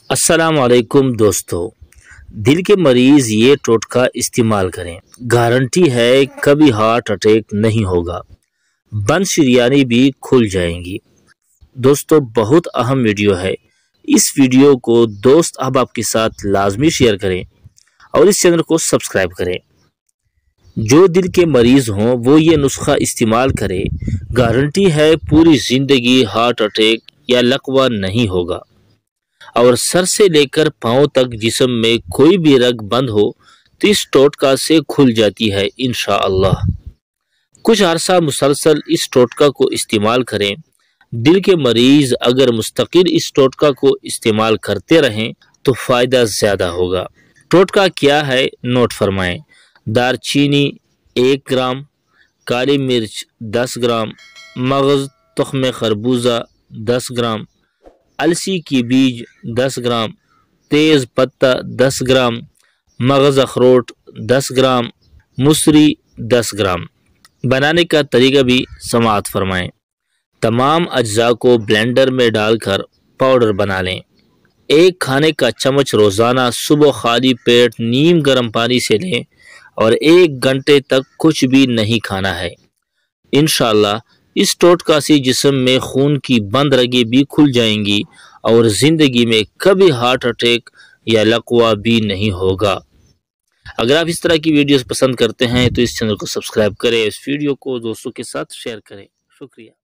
अस्सलाम वालेकुम दोस्तों। दिल के मरीज़ ये टोटका इस्तेमाल करें, गारंटी है कभी हार्ट अटैक नहीं होगा, बंद शरियानी भी खुल जाएंगी। दोस्तों बहुत अहम वीडियो है, इस वीडियो को दोस्त अहबाब के साथ लाजमी शेयर करें और इस चैनल को सब्सक्राइब करें। जो दिल के मरीज़ हों वो ये नुस्खा इस्तेमाल करें, गारंटी है पूरी ज़िंदगी हार्ट अटैक या लकवा नहीं होगा। और सर से लेकर पांव तक जिस्म में कोई भी रग बंद हो तो इस टोटका से खुल जाती है इंशाअल्लाह। कुछ अरसा मुसलसल इस टोटका को इस्तेमाल करें। दिल के मरीज़ अगर मुस्तकिल इस टोटका को इस्तेमाल करते रहें तो फ़ायदा ज़्यादा होगा। टोटका क्या है नोट फरमाएं। दारचीनी 1 ग्राम, काली मिर्च 10 ग्राम, मगज़ तुख्म खरबूजा 10 ग्राम, अलसी की बीज 10 ग्राम, तेज़ पत्ता 10 ग्राम, मगज़ अखरोट 10 ग्राम, मुसरी 10 ग्राम। बनाने का तरीका भी समाअत फरमाएं। तमाम अज्जा को ब्लेंडर में डालकर पाउडर बना लें। 1 खाने का चम्मच रोज़ाना सुबह खाली पेट नीम गर्म पानी से लें और 1 घंटे तक कुछ भी नहीं खाना है। इंशाअल्लाह इस टोटका से जिस्म में खून की बंद रगें भी खुल जाएंगी और ज़िंदगी में कभी हार्ट अटैक या लकवा भी नहीं होगा। अगर आप इस तरह की वीडियोस पसंद करते हैं तो इस चैनल को सब्सक्राइब करें, इस वीडियो को दोस्तों के साथ शेयर करें। शुक्रिया।